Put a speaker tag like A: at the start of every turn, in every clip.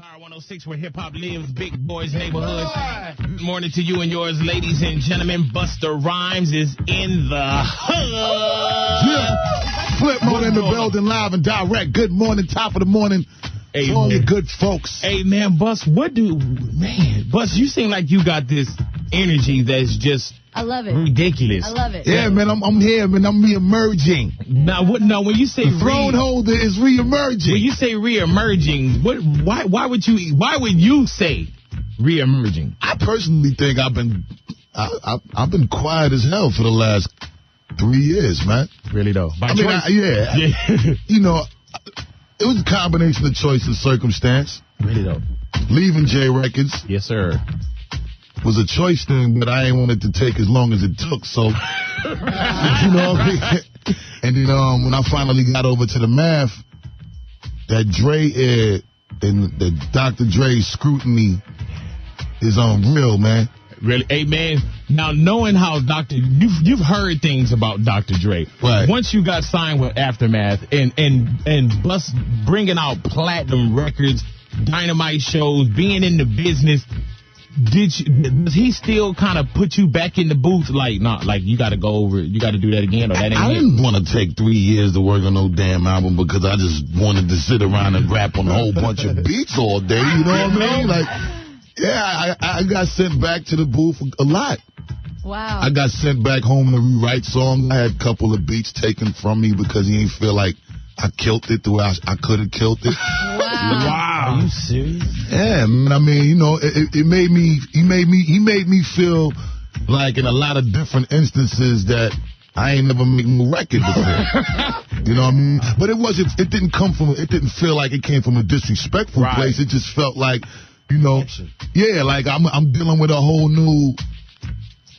A: Power 106, where hip-hop lives, big boys neighborhood. Good morning to you and yours, ladies and gentlemen. Busta Rhymes is in the hood.
B: Yeah. Flip mode in the building, live and direct. Good morning, top of the morning.
A: Hey,
B: all you good folks.
A: Hey, man, Bus, Bus, you seem like you got this energy that's just...
C: I love it.
A: Ridiculous.
C: I love it.
B: Yeah, man, I'm here, man. I'm re-emerging.
A: Now, when you say
B: the throne holder is re-emerging.
A: When you say re-emerging, why would you say re-emerging?
B: I personally think I've been quiet as hell for the last 3 years, man.
A: Really though?
B: Yeah. You know, it was a combination of choice and circumstance.
A: Really though?
B: Leaving J Records.
A: Yes, sir.
B: Was a choice thing, but I ain't wanted to take as long as it took, so, you know what I mean? And then when I finally got over to the math, that Dre and the Dr. Dre scrutiny is unreal, man.
A: Really? Hey, man, now knowing how you've heard things about Dr. Dre.
B: Right.
A: Once you got signed with Aftermath and Bus bringing out platinum records, dynamite shows, being in the business, does he still kind of put you back in the booth like you got to go over it, you got to do that again, or that ain't
B: I didn't want to take 3 years to work on no damn album because I just wanted to sit around and rap on a whole bunch of beats all day, you know what I mean? Like, yeah, I got sent back to the booth a lot.
C: Wow.
B: I got sent back home to rewrite songs. I had a couple of beats taken from me because he didn't feel like I killed it the way I could have killed it.
C: Wow.
A: Are you serious?
B: Yeah, man, I mean, you know, he made me feel like in a lot of different instances that I ain't never made no record before. You know what I mean? But it didn't feel like it came from a disrespectful place. It just felt like, you know, yeah, like I'm dealing with a whole new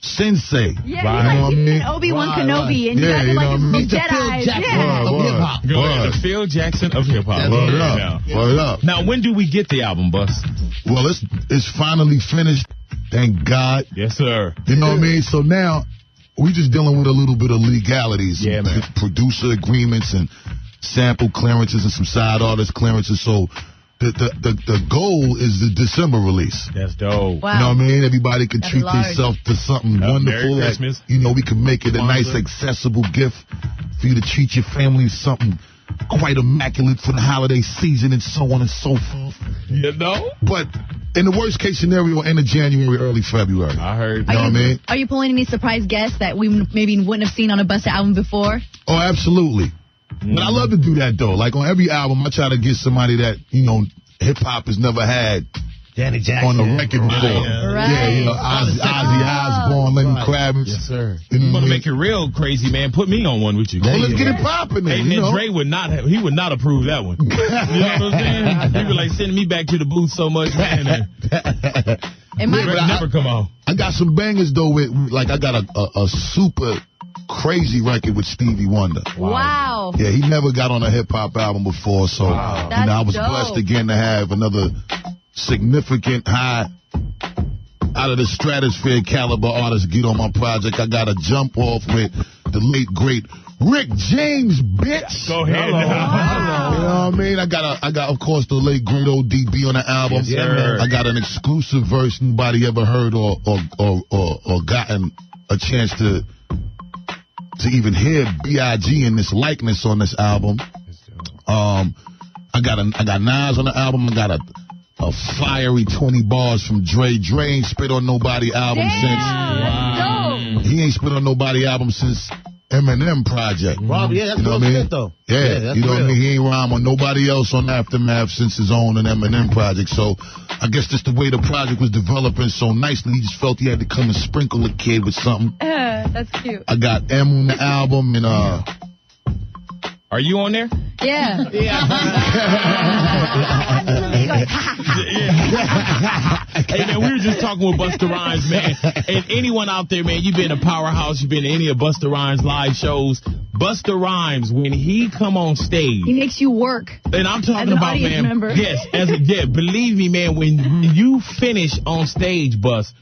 B: sensei.
C: Yeah,
B: right.
C: you know what I mean? Obi-Wan Kenobi, and you guys are like his Jedi.
A: Yeah. The Phil Jackson of hip-hop.
B: Word up.
A: Now, when do we get the album, Bus?
B: Well, it's finally finished. Thank God.
A: Yes, sir.
B: You know what I mean? So now, we just dealing with a little bit of legalities.
A: Yeah, man.
B: Producer agreements and sample clearances and some side artist clearances. So the goal is the December release.
A: That's dope.
C: Wow.
B: You know what I mean? Everybody can treat themselves to something wonderful.
A: Merry Christmas.
B: You know, we can make it a nice, accessible gift for you to treat your family to something quite immaculate for the holiday season and so on and so forth.
A: You know?
B: But in the worst case scenario, end of January, early February.
A: I heard.
B: You know what I mean?
C: Are you pulling any surprise guests that we maybe wouldn't have seen on a Busta album before?
B: Oh, absolutely. But I love to do that, though. Like, on every album, I try to get somebody that, you know, hip-hop has never had
D: Janet Jackson
B: on a record before.
C: Right.
B: Yeah, you know, Ozzy Osbourne, Lenny Kravitz.
A: Yes, sir.
B: You
A: want to make it real crazy, man? Put me on one with you.
B: Well, let's get it popping then.
A: Hey, man, Dre would not approve that one. You know what I'm saying? He was like sending me back to the booth so much, man. Never come on.
B: I got some bangers, though, I got a super crazy record with Stevie Wonder.
C: Wow.
B: Yeah, he never got on a hip-hop album before, so you know, I was blessed again to have another significant high out of the stratosphere caliber artist get on my project. I got to jump off with the late, great Rick James, bitch.
A: Go ahead.
B: Hello. You know what I mean? I got, of course, the late, great ODB on the album.
A: Yes, sir.
B: I got an exclusive verse nobody ever heard or gotten a chance to even hear B.I.G. in this likeness on this album. I got Nas on the album. I got a fiery 20 bars from Dre. Dre ain't spit on nobody album since. He ain't spit on nobody album since Eminem Project.
D: Rob, yeah, that's real shit, though.
B: Yeah, you know what I mean? He ain't rhyme on nobody else on Aftermath since his own and Eminem Project. So I guess just the way the project was developing so nicely, he just felt he had to come and sprinkle the kid with something.
C: That's cute.
B: I got M on the album and
A: Are you on there?
C: Yeah.
A: Hey, man, we were just talking with Busta Rhymes, man. And anyone out there, man, you've been a powerhouse. You've been to any of Busta Rhymes' live shows. Busta Rhymes, when he come on stage,
C: he makes you work.
A: And I'm talking about, man.
C: Member.
A: Yes, believe me, man. When you finish on stage, Bus,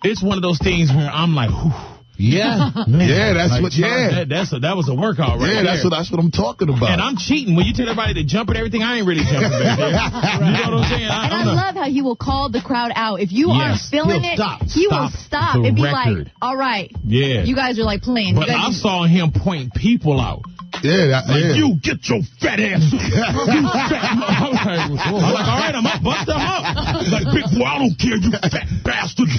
A: it's one of those things where I'm like, whew. Yeah.
B: Yeah, that's what. Yeah,
A: that was a workout, right?
B: Yeah,
A: there.
B: that's what I'm talking about.
A: And I'm cheating. When you tell everybody to jump and everything, I ain't really jumping back there. You know what I'm saying?
C: And I love how he will call the crowd out. If you aren't feeling it, he will stop and be like, all right.
A: Yeah.
C: You guys are like playing.
A: But I saw him point people out.
B: Yeah,
A: you get your fat ass up. You fat I'm like, all right, I'm up, Busta, I'm up. Like, big boy, I don't care, you fat bastard.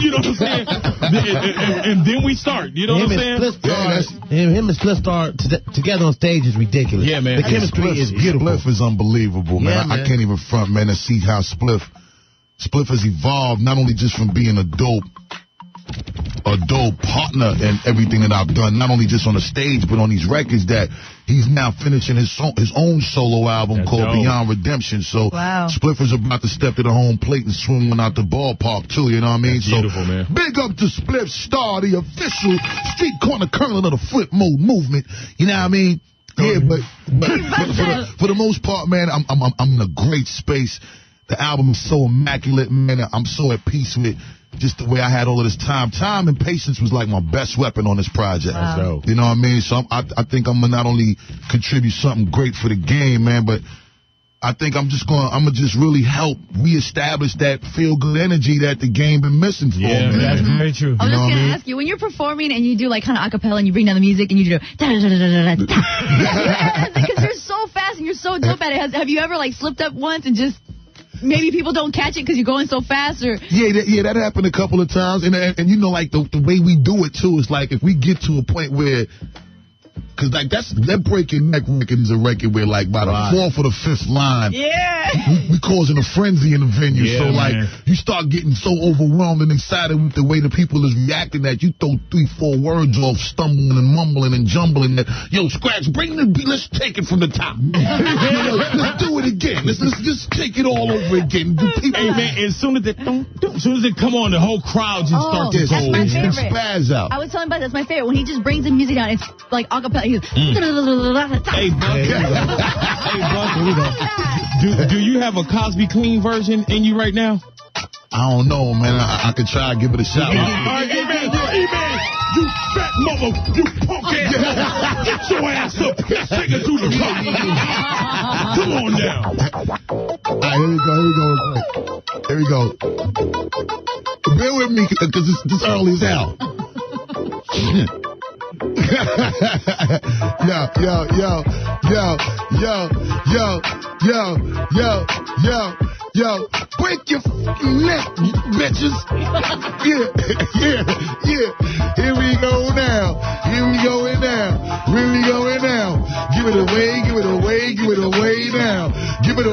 A: You know what I'm saying? And then we start, you know what I'm saying?
D: Him and Spliff Star together on stage is ridiculous.
A: Yeah, man.
D: The chemistry is beautiful.
B: Spliff is unbelievable, man.
D: Yeah, man.
B: I can't even front, man, to see how Spliff has evolved, not only just from being a dope partner in everything that I've done, not only just on the stage, but on these records that he's now finishing his own solo album called Beyond Redemption. So Spliff is about to step to the home plate and swing one out the ballpark too, you know what I mean? So
A: beautiful, man.
B: Big up to Spliff Star, the official street corner colonel of the flip mode movement, you know what I mean? Yeah, but for the most part, man, I'm in a great space. The album is so immaculate, man. I'm so at peace with just the way I had all of this time. Time and patience was like my best weapon on this project.
A: Wow.
B: You know what I mean? So I think I'm gonna not only contribute something great for the game, man, but I think I'm gonna just really help reestablish that feel-good energy that the game been missing for, man.
A: That's very true.
C: I was just gonna ask you, when you're performing and you do like kind of acapella and you bring down the music and you do because you're so fast and you're so dope at it. Have you ever like slipped up once and just maybe people don't catch it because you're going so fast? Or
B: Yeah, that happened a couple of times. And you know, like, the way we do it, too, is like, if we get to a point where, because, like, that Breaking Neck record is a record where, like, by the fourth or the fifth line, we causing a frenzy in the venue.
A: Yeah,
B: so, like,
A: man.
B: you start getting so overwhelmed and excited with the way the people is reacting that you throw 3-4 words off, stumbling and mumbling and jumbling that, yo, Scratch, bring the beat, let's take it from the top. You know, let's do it again. Let's just take it all over again. The people,
A: hey, man, as soon as it come on, the whole crowd just starts to
C: that's
A: go.
C: my favorite.
B: Spaz out.
C: I was telling Buzz, that's my favorite. When he just brings the music down, it's like acapella. He goes,
A: Hey, Buck, do you have a Cosby Clean version in you right now?
B: I don't know, man. I could try to give it a shot.
A: All right, E-Man, you fat mother, you punk ass. Get your ass up. Take it to the top. Come on now.
B: All right, here we go. Bear with me, because it's early as hell. Yo, break your neck, bitches. Yeah. Here we go now. Really going now. Give it away now. Give it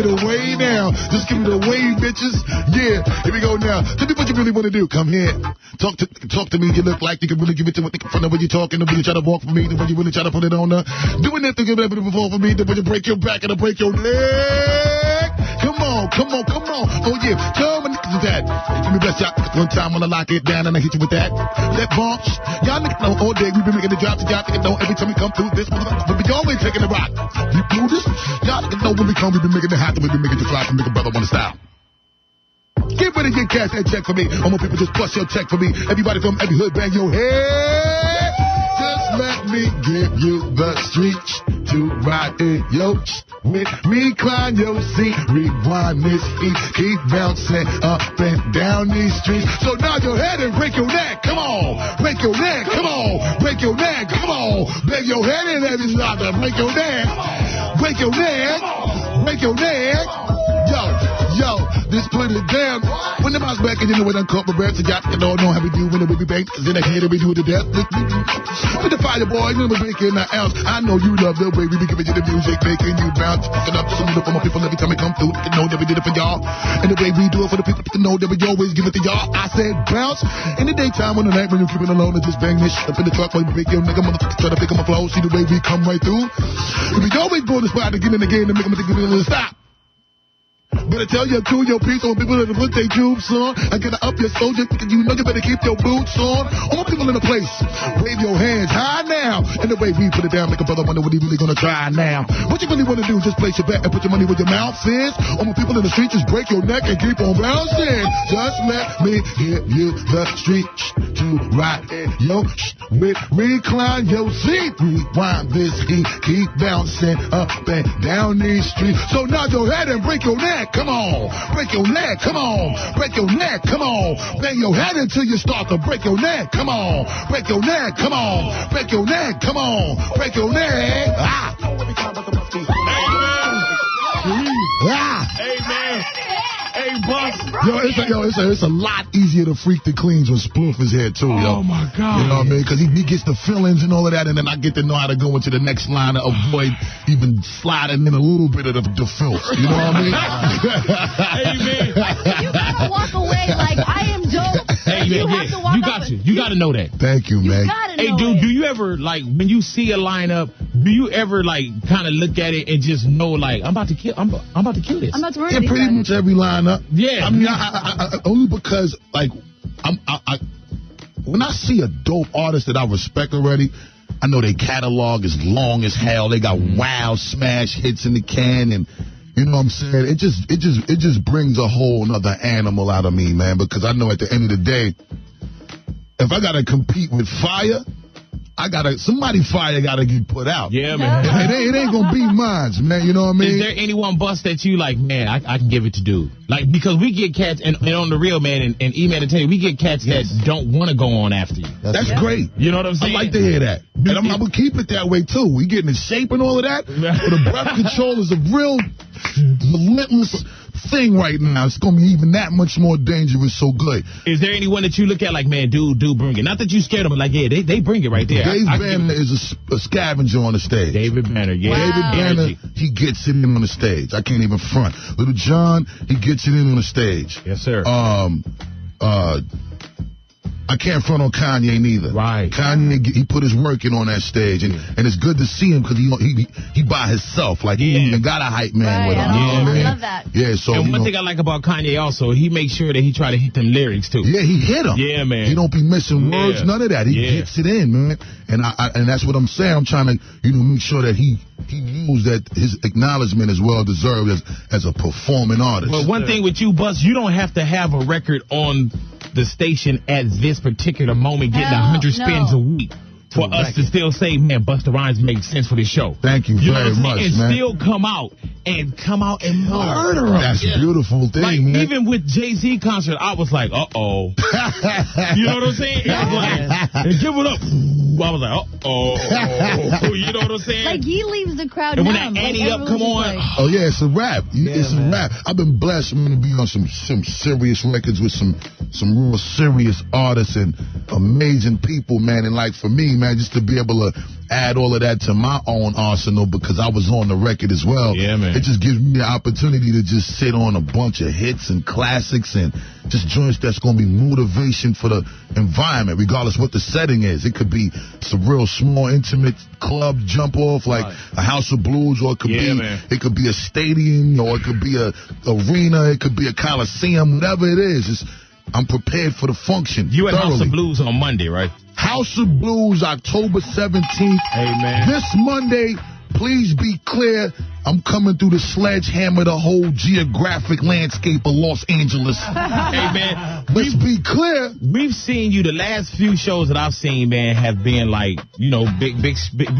B: away now. Just give it away, bitches. Yeah, here we go now. Tell me what you really want to do. Come here. Talk to me. You look like you can really give it to me from the way you're talking, the way you try to walk for me, the way you really try to put it on the. Doing that to give it before for me, the way you break your back and to break your leg. Come on. Oh, yeah. Come on, niggas, that. Give me best shot. One time when I lock it down and I hit you with that. That bumps. Y'all niggas know all day we been making the drop. Y'all niggas know every time we come through this, we be always taking the rock. You do this? Y'all niggas know when we come, we been making it happen. We been making it fly to make a brother wanna style. Get ready to get cash that check for me. All my people just bust your check for me. Everybody from every hood, bang your head. Just let me give you the streets to ride in your with me. Climb your seat, rewind this beat, keep bouncing up and down these streets. So nod your head and break your neck. Come on, break your neck. Come on, break your neck. Come on, bang your head and every slaughter. Break your neck. Break your neck. Break your neck. Yo, just put it down. When the mouse back and you know what I'm caught my breath, so y'all can all know how we do when we bang. Cause in the head we do it to death. With the fire boy, you know we're breaking an ounce. I know you love the way we be giving you the music, making you bounce. Picking up some of the for my people every time we come through. They know that we did it for y'all. And the way we do it for the people to know that we always give it to y'all. I said bounce. In the daytime, on the night when you're keeping alone and just bang this shit up in the truck while we break your nigga motherfucker try to pick up my flow. See the way we come right through. We always go to the spot to get in the game and make them think we're gonna stop. Better tell your crew, your people, people that put their jubes on. I gotta up your soldier, you know you better keep your boots on. All people in the place, wave your hands high now. And the way we put it down, make a brother wonder what he really gonna try now. What you really wanna do, just place your bet and put your money where your mouth is. All my people in the street, just break your neck and keep on bouncing. Just let me give you the street to ride in your with recline your seat. Rewind this heat, keep bouncing up and down these streets. So nod your head and break your neck, come on. Break your neck, come on. Break your neck, come on. Bang your head until you start to break your neck, come on. Break your neck, come on. Break your neck, come on. Break your neck. Ah.
A: Amen. Hey, Bus.
B: It's a lot easier to freak the cleans when Sploof is here, too, yo.
A: Oh, my God.
B: You know what I mean? Because he gets the feelings and all of that, and then I get to know how to go into the next line to avoid even sliding in a little bit of the filth. You know what I mean?
A: Amen.
C: You gotta walk away like, I am dope.
A: Hey,
C: You
A: man,
C: have to walk up
A: you got to know that.
B: Thank you, man.
C: You gotta
A: Hey,
C: know
A: dude,
C: it.
A: do you ever, like, when you see a lineup, do you ever, like, kind of look at it and just know, like, I'm about to kill this?
C: I'm about to murder
B: Yeah,
C: these
B: pretty
C: guys.
B: much every lineup.
A: Yeah.
B: I mean, I only because, like, when I see a dope artist that I respect already, I know their catalog is long as hell. They got wild smash hits in the can, and you know what I'm saying? It just brings a whole nother animal out of me, man, because I know at the end of the day, if I gotta compete with fire, somebody fire gotta get put out.
A: Yeah, man.
B: It ain't gonna be mine, man. You know what I mean?
A: Is there anyone, Bus, that you like, man, I can give it to dude? Like, because we get cats, and on the real, man, and E-Man to tell you, we get cats that don't want to go on after you.
B: That's great.
A: You know what I'm saying?
B: I like to hear that. And I'm gonna keep it that way, too. We getting in shape and all of that. But the breath control is a real relentless thing right now. It's gonna be even that much more dangerous, so good.
A: Is there anyone that you look at like, man, dude bring it? Not that you scared of them, like, yeah, they bring it right there.
B: Dave Banner is a scavenger on the stage.
A: David Banner, yeah.
C: Wow.
B: David Banner, he gets it in on the stage. I can't even front. Little John, he gets it in on the stage.
A: Yes, sir.
B: I can't front on Kanye neither.
A: Right.
B: Kanye, he put his work in on that stage, and it's good to see him because he by himself. Like, he ain't even got a hype man with him.
C: Right,
B: You know what I mean?
C: I love that.
B: Yeah, so,
A: And one thing I like about Kanye also, he makes sure that he try to hit them lyrics too.
B: yeah, he hit him.
A: Yeah, man.
B: He don't be missing words,
A: Yeah.
B: none of that. He gets it in, man. And and that's what I'm saying. I'm trying to, make sure that he knows that his acknowledgement is well deserved as a performing artist.
A: But one thing with you, Bus, you don't have to have a record on the station at this particular moment getting 100 spins a week for us to still say, man, Busta Rhymes makes sense for this show.
B: Thank you very much,
A: and
B: man.
A: still come out and murder them.
B: That's a beautiful thing,
A: Like,
B: man.
A: even with Jay-Z concert, I was like, uh-oh. You know what I'm saying? It was like, and give it up. I was like, uh-oh. You know what I'm saying?
C: Like, he leaves the crowd
A: And when
C: numb.
A: that
C: Like,
A: Annie up
C: everyone's
A: come
C: just
A: on,
C: like,
B: Oh yeah, it's a rap. It's a rap. I've been blessed, man, to be on some serious records with some real serious artists and amazing people, man. And like for me, man, just to be able to add all of that to my own arsenal because I was on the record as well.
A: Yeah, man.
B: It just gives me the opportunity to just sit on a bunch of hits and classics and just joints that's going to be motivation for the environment, regardless what the setting is. It could be some real small, intimate club jump off like a House of Blues, or it could be a stadium, or it could be a arena, it could be a coliseum, whatever it is. I'm prepared for the function.
A: you at
B: thoroughly.
A: House of Blues on Monday, right?
B: House of Blues, October 17th.
A: Amen.
B: This Monday, please be clear, I'm coming through the sledgehammer, the whole geographic landscape of Los Angeles.
A: Hey, man.
B: Let's be clear.
A: We've seen you, the last few shows that I've seen, man, have been like, big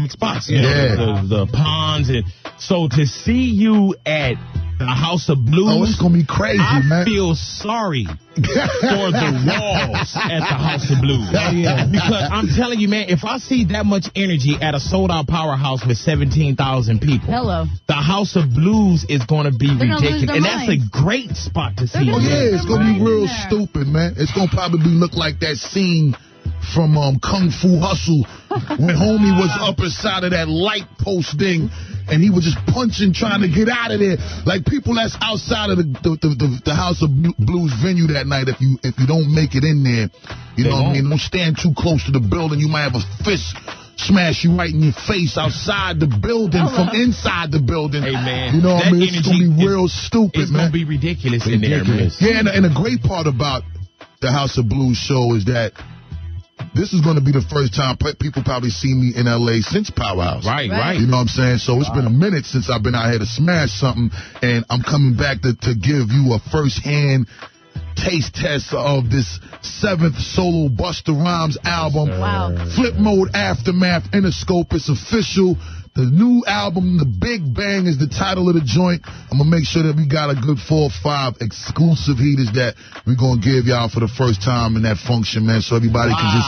A: spots. You know, the ponds. And so to see you at the House of Blues.
B: Oh, it's going to be crazy, man.
A: I feel sorry for the walls at the House of Blues. Because I'm telling you, man, if I see that much energy at a sold-out powerhouse with 17,000 people, the House of Blues is going to be ridiculous. And that's a great spot to see.
B: Oh, yeah, it's going to be real stupid, man. It's going to probably look like that scene from Kung Fu Hustle when homie was up inside of that light post thing and he was just punching trying to get out of there. Like people that's outside of the House of Blues venue that night, if you don't make it in there, you know what I mean, don't stand too close to the building. You might have a fist smash you right in your face outside the building from inside the building.
A: Hey, man.
B: You know what I mean? It's going to be real
A: It's
B: stupid, man.
A: going to be ridiculous in there, man.
B: Yeah, and the great part about the House of Blues show is that this is going to be the first time people probably see me in L.A. since Powerhouse.
A: Right.
B: You know what I'm saying? So it's been a minute since I've been out here to smash something, and I'm coming back to give you a first-hand taste test of this 7th solo Busta Rhymes album.
C: Wow.
B: Flip Mode Aftermath Interscope. It's official. The new album, The Big Bang, is the title of the joint. I'm going to make sure that we got a good 4 or 5 exclusive heaters that we're going to give y'all for the first time in that function, man, so everybody can just,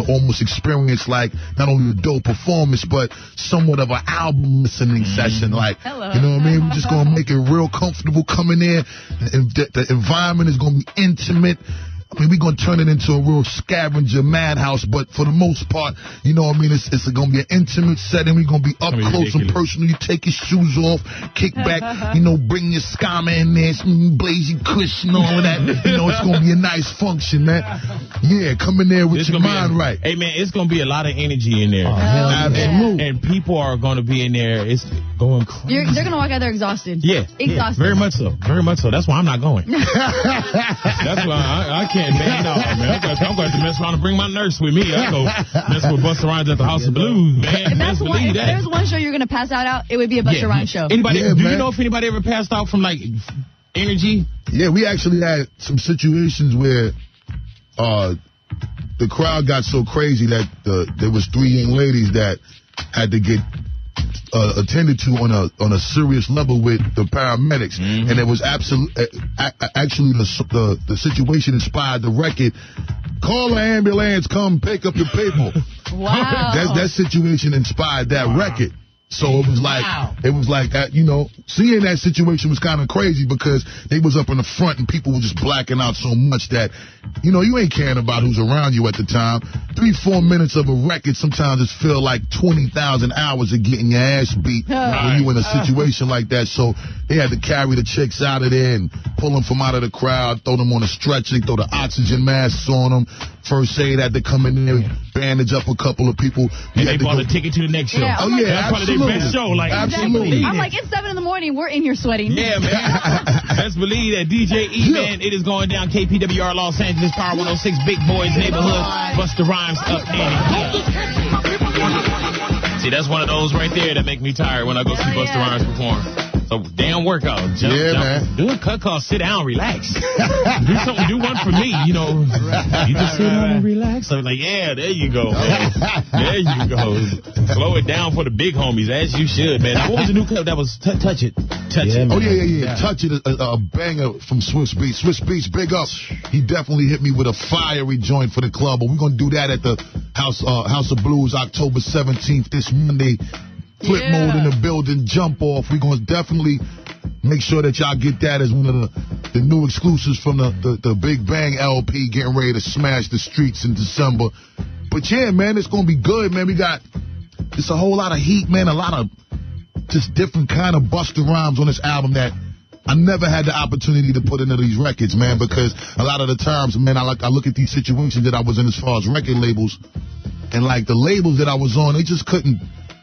B: almost experience, like, not only a dope performance, but somewhat of an album listening session. Like, you know what I mean? We're just going to make it real comfortable coming in. And the environment is going to be intimate. I mean, we're going to turn it into a real scavenger madhouse, but for the most part, you know what I mean, it's going to be an intimate setting. We're going to be up close and personal. You take your shoes off, kick back, bring your skama in there, blaze your kush and all of that. It's going to be a nice function, man. Yeah, come in there with your mind right.
A: Hey, man, it's going to be a lot of energy in there.
B: Absolutely.
A: And people are going to be in there. It's going crazy.
C: They're going to walk out there exhausted.
A: Yeah.
C: Exhausted.
A: Very much so. Very much so. That's why I'm not going. That's why I can't. Man, no, man. I'm going to mess around and bring my nurse with me. I go mess with Busta Rhymes at the House of Blues, man.
C: If there's one show you're going to pass out, it would be a Busta Rhymes show.
A: Do you know if anybody ever passed out from, like, energy?
B: Yeah, we actually had some situations where the crowd got so crazy that there was 3 young ladies that had to get attended to on a serious level with the paramedics, and it was actually the situation inspired the record. Call an ambulance, come pick up your people.
C: Wow.
B: That situation inspired that record. So it was like that, seeing that situation was kind of crazy because they was up in the front and people were just blacking out so much that, you ain't caring about who's around you at the time. 3-4 minutes of a record sometimes it feel like 20,000 hours of getting your ass beat when you in a situation like that. So they had to carry the chicks out of there and pull them from out of the crowd, throw them on a stretcher, throw the oxygen masks on them. First aid had to come in there, bandage up a couple of people.
A: And they bought a ticket to the next show.
C: Yeah,
A: that's probably their best show. Like,
C: absolutely. I'm like, it's 7 in the morning. We're in here sweating.
A: Yeah, man. Let's believe that DJ E, man, it is going down. KPWR Los Angeles, Power 106, Big Boys Neighborhood. Busta Rhymes up in here. See, that's one of those right there that make me tired when I go see Busta Rhymes perform. So damn workout. Jump.
B: Man.
A: Do a cut call, sit down, relax. Do something, do one for me, You just sit down and relax. I'm like, yeah, there you go, man. There you go. Slow it down for the big homies, as you should, man. What was the new clip that was Touch It? Touch It.
B: Oh, yeah. Touch It, a banger from Swiss Beats. Swiss Beats, big up. He definitely hit me with a fiery joint for the club, but we're going to do that at the House of Blues, October 17th, this Monday. Flip Mode in the building, jump off. We're going to definitely make sure that y'all get that as one of the new exclusives from the Big Bang LP, getting ready to smash the streets in December. But yeah, man, it's going to be good, man. We got just a whole lot of heat, man, a lot of just different kind of Busta Rhymes on this album that I never had the opportunity to put into these records, man, because a lot of the times, man, I look at these situations that I was in as far as record labels, and like the labels that I was on,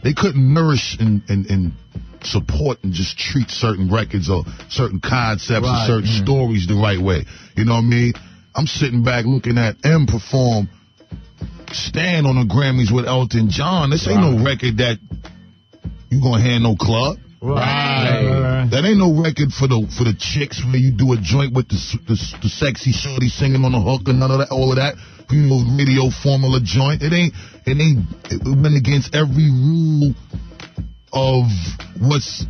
B: they couldn't nourish and support and just treat certain records or certain concepts or certain stories the right way. You know what I mean? I'm sitting back looking at M perform Stand on the Grammys with Elton John. This ain't no record that you gonna hand no club. Right. That ain't no record for the chicks where you do a joint with the sexy shorty singing on the hook and none of that, all of that. Radio formula joint. It went against every rule of what's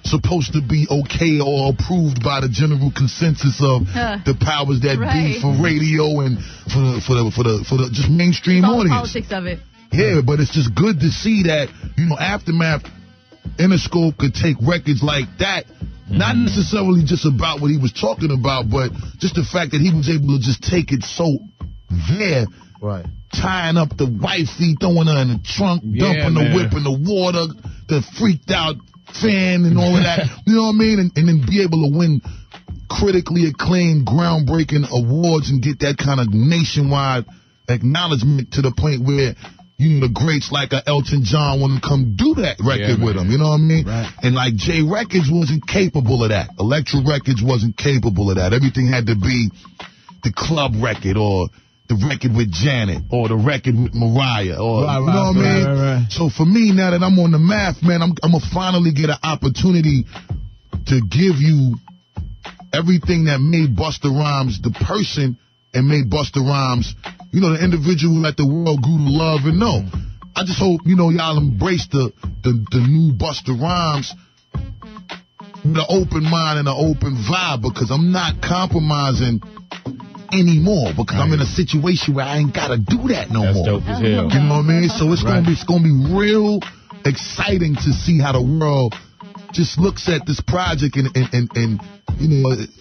B: supposed to be okay or approved by the general consensus of the powers that be for radio and for the just mainstream audience.
C: The politics of it.
B: Yeah, but it's just good to see that, Aftermath, Interscope could take records like that, not necessarily just about what he was talking about, but just the fact that he was able to just take it so there, tying up the wifey, throwing her in the trunk, dumping the whip in the water, the freaked out fan and all of that, you know what I mean? And then be able to win critically acclaimed, groundbreaking awards and get that kind of nationwide acknowledgement to the point where, the greats like a Elton John want to come do that record with him. You know what I mean?
D: Right.
B: And like J Records wasn't capable of that. Elektra Records wasn't capable of that. Everything had to be the club record or the record with Janet or the record with Mariah or you know what I mean?
D: Right.
B: So for me, now that I'm on the math, man, I'm gonna finally get an opportunity to give you everything that made Busta Rhymes the person and made Busta Rhymes, the individual that the world grew to love and know. I just hope, y'all embrace the new Busta Rhymes with an open mind and an open vibe, because I'm not compromising anymore, because I'm in a situation where I ain't gotta do that no more.
A: That's dope as hell.
B: You know what I mean? So it's gonna be real exciting to see how the world just looks at this project and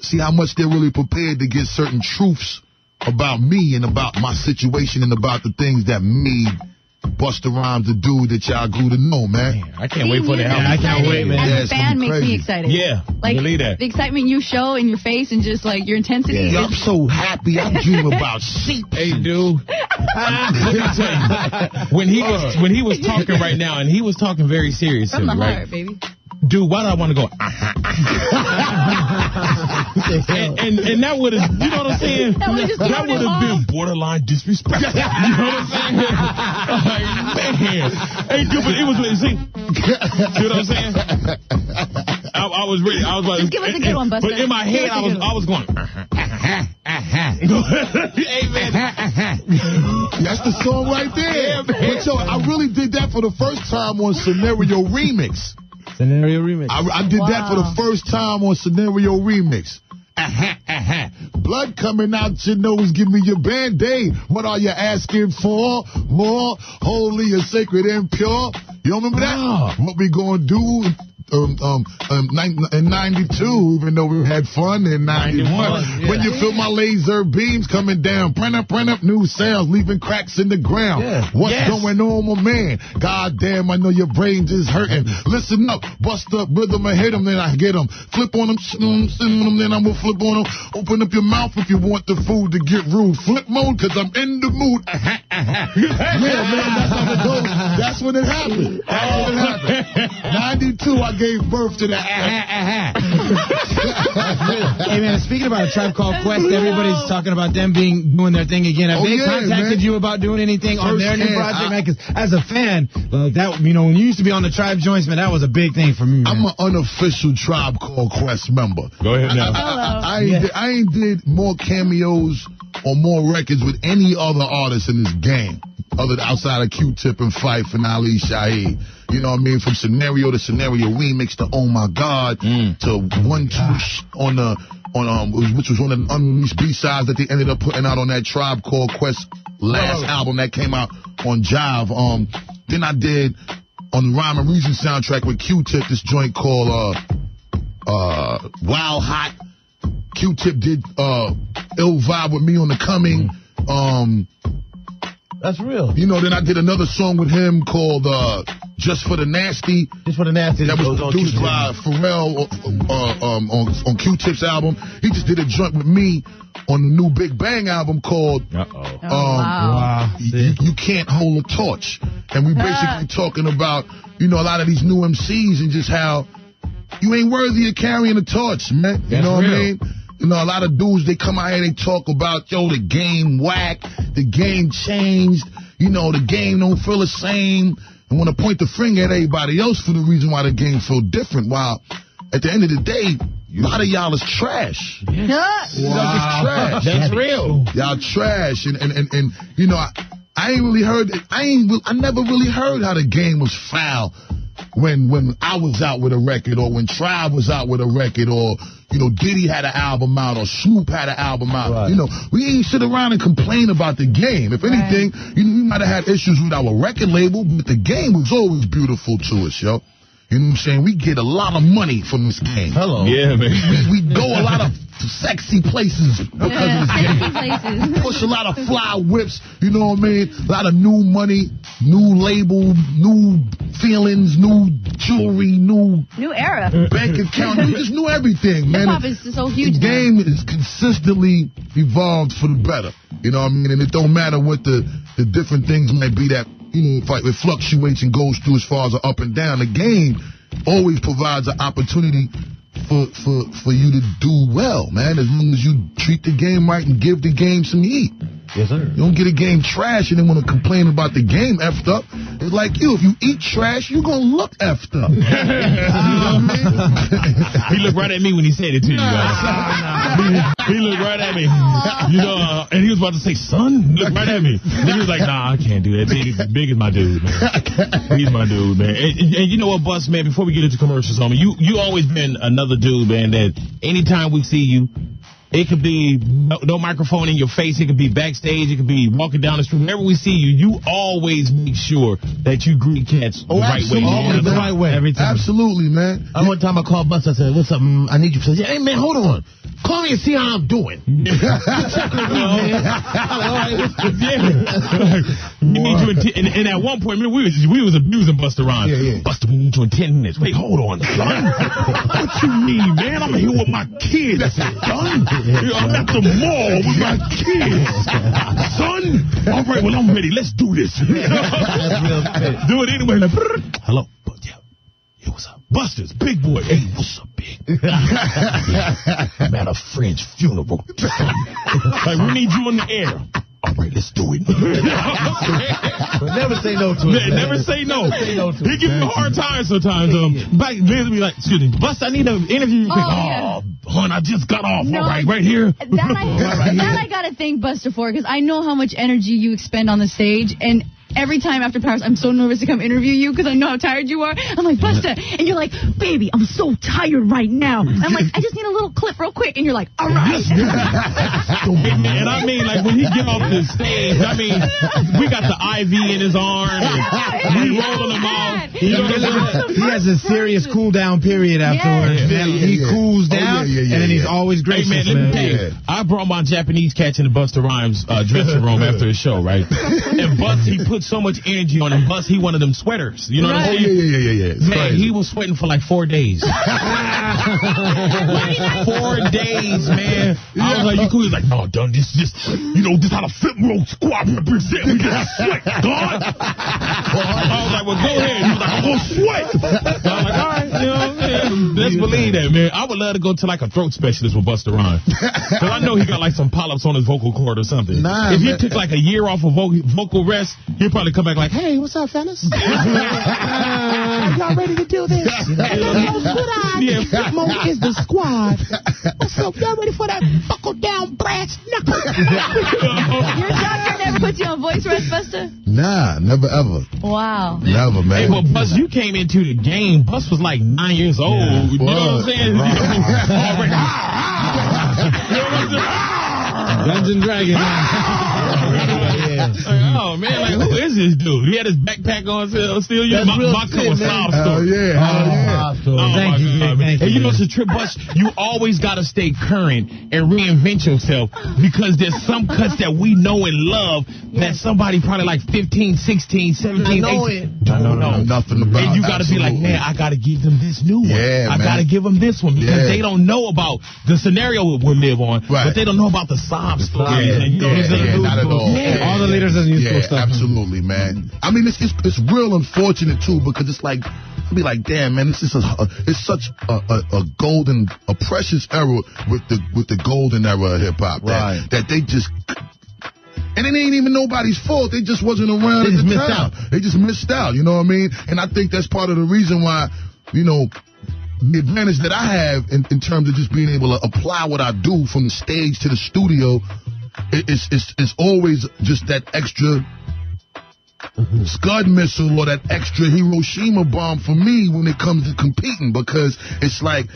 B: see how much they're really prepared to get certain truths about me and about my situation and about the things that made Busta Rhymes the dude that y'all grew to know, man.
A: I can't wait for the album.
D: I can't wait, man.
C: As a fan, makes me excited.
A: Yeah,
C: like
A: believe that.
C: The excitement you show in your face and just like your intensity.
B: Yeah, I'm so happy. I dream about sheep.
A: Hey, dude. Let me tell you, when he was talking right now, and he was talking very serious to
C: From
A: me,
C: the
A: right?
C: heart, baby.
A: Dude, why do I want to go? And that would have, you know what I'm saying?
C: That would
A: have been borderline disrespectful. You know what I'm saying? Like, man. Hey, dude, but it was, see what I'm saying? I was ready. I was like,
C: just give us a good one, Busta.
A: But in my head, I was going, hey, man.
B: That's the song right there.
A: Yeah, man.
B: But yo, I really did that for the first time on Scenario Remix.
D: Scenario Remix.
B: I did that for the first time on Scenario Remix. Blood coming out your nose, give me your Band-Aid. What are you asking for? More holy and sacred and pure. You don't remember that? What we gonna do in 92, even though we had fun in 91.
A: Yeah.
B: When you feel my laser beams coming down, print up new sounds, leaving cracks in the ground.
D: Yeah.
B: What's going on, my man? God damn, I know your brains is hurting. Listen up, bust up rhythm and hit them, then I get them. Flip on them, send them, then I'm gonna flip on them. Open up your mouth if you want the food to get rude. Flip mode, cause I'm in the mood. Yeah, man, that's how it goes. That's when it happened. 92, I gave birth to that.
D: Hey, man, speaking about A Tribe Called Quest, everybody's talking about them doing their thing again. Have they contacted you about doing anything on their new project? Man, because as a fan, that, when you used to be on the Tribe joints, man, that was a big thing for me, man.
B: I'm an unofficial Tribe Called Quest member.
A: Go ahead now.
B: I ain't did more cameos or more records with any other artist in this game, outside of Q-Tip and Phife and Ali Shaheed. You know what I mean? From Scenario to Scenario Remix to Oh My God to 1 2 on which was one of the unreleased B-sides that they ended up putting out on that Tribe Called Quest last album that came out on Jive. Then I did on the Rhyme and Reason soundtrack with Q-Tip this joint called Wild Hot. Q-Tip did Ill Vibe with me on the Coming.
D: That's real.
B: Then I did another song with him called Just for the Nasty.
D: Just for the Nasty.
B: That was produced by Pharrell on Q-Tip's album. He just did a joint with me on the new Big Bang album called You Can't Hold a Torch. And we basically talking about, a lot of these new MCs and just how you ain't worthy of carrying a torch, man. You know what I mean? A lot of dudes, they come out here, they talk about, the game whack, the game changed, the game don't feel the same, and want to point the finger at everybody else for the reason why the game feel different, while at the end of the day, a lot of y'all is trash. Y'all just trash.
A: That's real.
B: Y'all trash, and I never really heard how the game was foul when I was out with a record, or when Tribe was out with a record, or Diddy had an album out, or Snoop had an album out. Right. We ain't sit around and complain about the game. If anything, we might have had issues with our record label, but the game was always beautiful to us, yo. You know what I'm saying? We get a lot of money from this game.
D: Hello.
A: Yeah, man.
B: We go a lot of sexy places because of this game. Push a lot of fly whips, you know what I mean? A lot of new money, new label, new feelings, new jewelry, new
C: era.
B: Bank account. We just knew everything, man.
C: Hip-hop is so huge.
B: The game is consistently evolved for the better. You know what I mean? And it don't matter what the different things may be that it fluctuates and goes through as far as an up and down. The game always provides an opportunity for you to do well, man, as long as you treat the game right and give the game some heat.
E: Yes, sir.
B: You don't get a game trash and then want to complain about the game effed up. It's like you. If you eat trash, you're going to look effed up.
A: He looked right at me when he said it to you guys. He looked right at me. And he was about to say, son, look right at me. Then he was like, nah, I can't do that. Big is my dude, man. He's my dude, man. And you know what, Bus, man, before we get into commercials, homie, you always been another dude, man, that anytime we see you, it could be no microphone in your face. It could be backstage. It could be walking down the street. Whenever we see you, you always make sure that you greet cats the right way.
B: Always
D: the right way. Every time.
B: Absolutely, man.
E: One time I called Busta. I said, what's up? I need you. He said, hey, man, hold on. Call me and see how I'm doing.
A: We need you and at one point, man, we was abusing Busta Rhymes.
E: Yeah.
A: Busta, we need you in 10 minutes. Wait, hold on, son. What you mean, man? I'm here with my kids. I said, son, I'm at the mall with my kids. Son, all right, well, I'm ready. Let's do this. Do it anyway. Like, hello. Yeah, what's up? Busta's big boy. Hey, what's up, big? I'm at a friend's funeral. Like, we need you in the air. All right, let's do it.
E: But never say no to it.
A: Never say no. He gives me a hard time sometimes. Back Liz be like, excuse me, Busta, I need an interview.
C: Yeah.
A: Hon, I just got off.
C: No,
A: all right here.
C: That I gotta thank Busta for, because I know how much energy you expend on the stage, and every time after Paris, I'm so nervous to come interview you because I know how tired you are. I'm like, Busta, and you're like, baby, I'm so tired right now. I'm like, I just need a little clip real quick, and you're like, all right.
A: And I mean, like, when he get off the stage, I mean, we got the IV in his arm, and we rolling him out.
D: He has a serious cool down period afterwards. He cools down, and then he's always gracious.
A: Hey, man, let me tell you, I brought my Japanese cats in the Busta Rhymes dressing room after his show, right? And Bus, he put so much energy on him. Bus, he wanted them sweaters. You know what I'm saying?
B: Yeah.
A: Man, he was sweating for like 4 days. 4 days, man. I was like, you cool? He was like, no, done. This how the Flip Road Squad represent. We just sweat, God. I was like, well, go ahead. He was like, I'm going to sweat. So I was like, all right, you know what I'm saying? Let's believe that, man. I would love to go to like a throat specialist with Busta Rhymes. Because I know he got like some polyps on his vocal cord or something. If he took like a year off of vocal rest, he'd probably come back like, hey, what's up, fellas? Are y'all ready to do this? Yeah, Flipmo is the squad. What's up? Y'all ready for that buckle down brass knuckle?
C: Your doctor never put you on voice rest, Busta?
B: Nah, never ever.
C: Wow.
B: Never, man.
A: Hey, well, Bus, you came into the game. Bus was like 9 years old.
B: Yeah.
A: You know what I'm saying?
D: Guns and Dragons.
A: Oh, man, like, who is this dude? He had his backpack on still. You know, my cup was sob story.
D: Thank you.
A: And you know, it's a trip, Bus, you always got to stay current and reinvent yourself, because there's some cuts that we know and love that somebody probably like 15, 16, 17, 18 don't know
B: nothing about.
A: And you got to be like, man, I got to give them this new one.
B: Yeah,
A: I got to give them this one, because they don't know about the scenario we'll live on, but they don't know about the sob story.
B: Not at all.
D: All the leaders doesn't use cool stuff.
B: Absolutely, man. I mean, it's real unfortunate too, because it's like, I'll be like, damn, man, this is it's such a golden, a precious era with the golden era of hip hop that they just. And it ain't even nobody's fault. They just wasn't around at the time. They just missed out. You know what I mean? And I think that's part of the reason why, you know, the advantage that I have in terms of just being able to apply what I do from the stage to the studio, it's always just that extra Scud missile or that extra Hiroshima bomb for me when it comes to competing, because it's like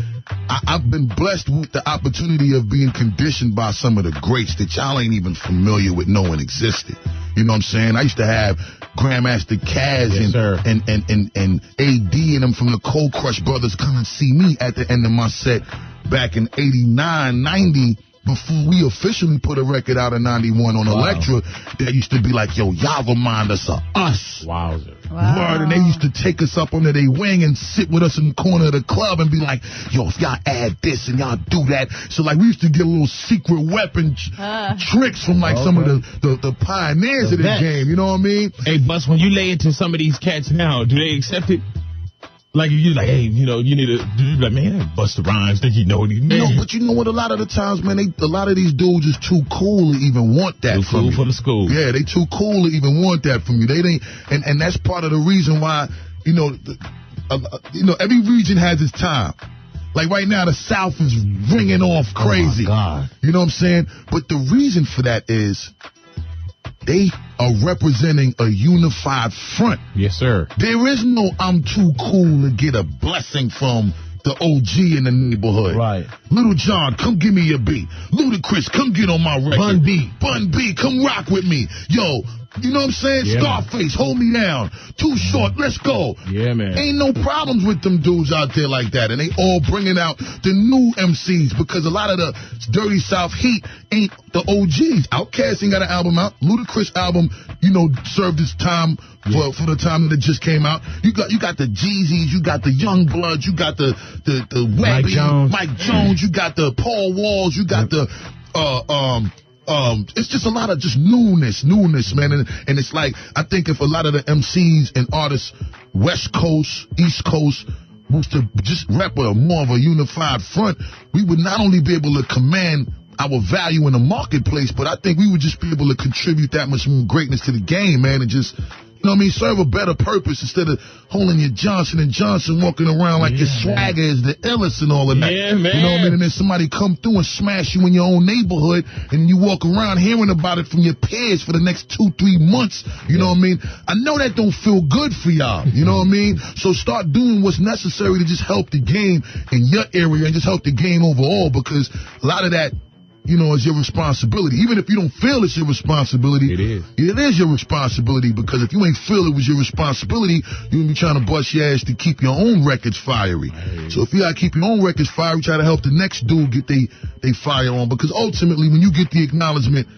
B: I've been blessed with the opportunity of being conditioned by some of the greats that y'all ain't even familiar with knowing existed. You know what I'm saying? I used to have Grandmaster Caz and AD and them from the Cold Crush Brothers come and see me at the end of my set back in 89, 90. before we officially put a record out in 91 on Elektra, that used to be like, yo, y'all remind us of us.
A: Wowzer.
B: Word, and they used to take us up under their wing and sit with us in the corner of the club and be like, yo, if y'all add this and y'all do that. So, like, we used to get a little secret weapon tricks from, like, some of the pioneers of this game, you know what I mean?
A: Hey, Bus, when you lay it to some of these cats now, do they accept it? Like, if you're like, hey, you know, you need to do like, man, Busta Rhymes, think he know what he means.
B: No, but you know what? A lot of the times, man, a lot of these dudes is too cool to even want that from you.
A: Too cool for the school.
B: Yeah, they too cool to even want that from you. They ain't, and that's part of the reason why, you know, every region has its time. Like right now, the South is ringing off crazy.
E: Oh my God.
B: You know what I'm saying? But the reason for that is they are representing a unified front.
A: Yes, sir.
B: There is no I'm too cool to get a blessing from the OG in the neighborhood.
E: Right.
B: Little John, come give me your beat. Ludacris, come get on my record. Bun B, come rock with me. Yo, you know what I'm saying?
A: Yeah,
B: Scarface, hold me down. Too Short, let's go.
A: Yeah, man.
B: Ain't no problems with them dudes out there like that. And they all bringing out the new MCs because a lot of the Dirty South heat ain't the OGs. Outkast ain't got an album out. Ludacris album, you know, served its time for the time that it just came out. You got the Jeezys, you got the Young Bloods, you got the Webby, Mike Jones, you got the Paul Walls, you got the it's just a lot of just newness, man. And it's like, I think if a lot of the MCs and artists, West Coast, East Coast, was to just rep a more of a unified front, we would not only be able to command our value in the marketplace, but I think we would just be able to contribute that much more greatness to the game, man, and just, you know what I mean, serve a better purpose instead of holding your Johnson & Johnson walking around like your swagger is the illest and all of that.
A: Yeah, man.
B: You know what I mean? And then somebody come through and smash you in your own neighborhood, and you walk around hearing about it from your peers for the next 2-3 months. You know what I mean? I know that don't feel good for y'all. You know what I mean? So start doing what's necessary to just help the game in your area and just help the game overall, because a lot of that, you know, it's your responsibility. Even if you don't feel it's your responsibility, it is your responsibility, because if you ain't feel it was your responsibility, you'll be trying to bust your ass to keep your own records fiery. So if you gotta keep your own records fiery, try to help the next dude get they fire on, because ultimately when you get the acknowledgement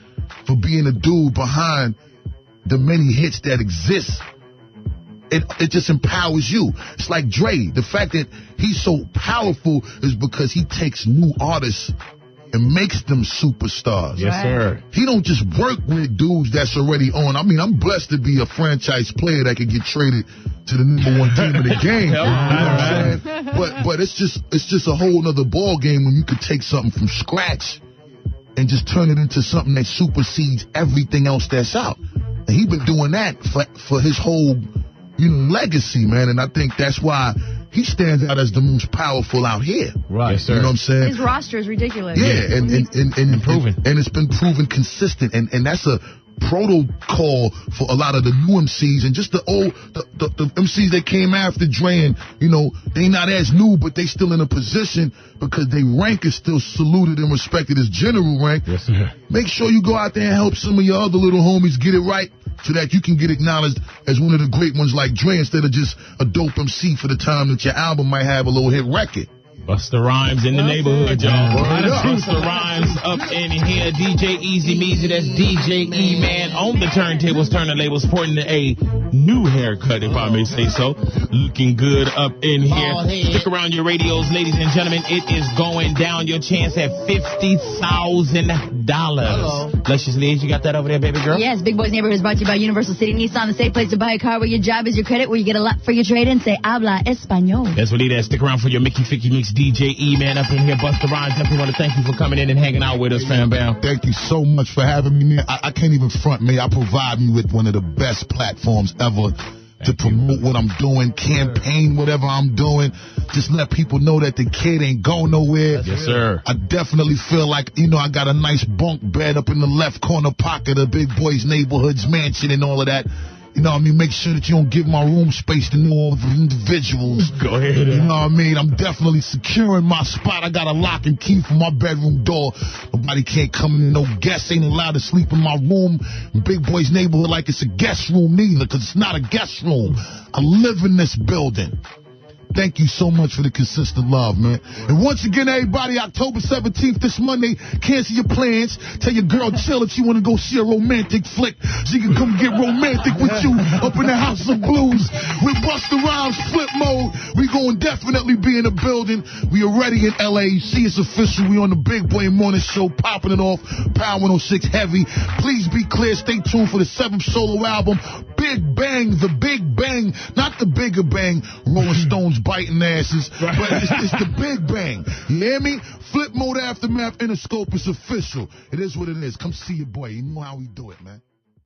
B: for being a dude behind the many hits that exist, it just empowers you. It's like Dre. The fact that he's so powerful is because he takes new artists and makes them superstars.
A: Yes, sir.
B: He don't just work with dudes that's already on. I mean, I'm blessed to be a franchise player that could get traded to the #1 team in the game. You know what I'm saying? But it's just a whole nother ball game when you could take something from scratch and just turn it into something that supersedes everything else that's out. And he's been doing that for his whole, you know, legacy, man. And I think that's why he stands out as the most powerful out here.
A: Right, yes, sir.
B: You know what I'm saying?
C: His roster is ridiculous.
B: Yeah, and
A: proven.
B: And it's been proven consistent. And that's a protocol for a lot of the new MCs and just the MCs that came after Dre, and, you know, they not as new, but they still in a position because their rank is still saluted and respected as general rank.
A: Yes, sir.
B: Make sure you go out there and help some of your other little homies get it right, so that you can get acknowledged as one of the great ones like Dre, instead of just a dope MC for the time that your album might have a little hit record.
A: Busta Rhymes in the neighborhood, y'all. Busta Rhymes up in here. DJ Easy Meezy, that's DJ E-Man on the turntables, labels, sporting a new haircut, if I may say so. Looking good up in here. Stick around your radios, ladies and gentlemen. It is going down. Your chance at $50,000. Luscious Liz, you got that over there, baby girl?
C: Yes, Big Boys Neighborhood is brought to you by Universal City Nissan, the safe place to buy a car where your job is your credit, where you get a lot for your trade-in. Say, habla español.
A: That's what it is. Stick around for your Mickey Ficky Mix. DJ E-Man up in here. Busta Rhymes, definitely want to thank you for coming in and hanging out with us, fam bam.
B: Thank you so much for having me, man. I can't even front, man. I provide me with one of the best platforms ever to promote what I'm doing, campaign whatever I'm doing. Just let people know that the kid ain't going nowhere.
A: Yes, sir.
B: I definitely feel like, you know, I got a nice bunk bed up in the left corner pocket of Big Boys Neighborhoods mansion and all of that. You know what I mean? Make sure that you don't give my room space to no other individuals.
A: Go ahead.
B: You know what I mean? I'm definitely securing my spot. I got a lock and key for my bedroom door. Nobody can't come in. No guests ain't allowed to sleep in my room. Big Boys Neighborhood like it's a guest room neither, because it's not a guest room. I live in this building. thank you so much for the consistent love, man. And once again, everybody, October 17th, this Monday, cancel your plans. Tell your girl chill if you want to go see a romantic flick. She can come get romantic with you up in the House of Blues with Busta Rhymes Flip Mode. We going to definitely be in the building. We are ready in LA. You see, it's official. We on the Big Boy Morning Show, popping it off. Power 106 Heavy. Please be clear. Stay tuned for the 7th solo album, Big Bang, the Big Bang, not the Bigger Bang, Rolling Stones biting asses, but it's the Big Bang. You hear me? Flip Mode, Aftermath, Interscope is official. It is what it is. Come see your boy. You know how we do it, man.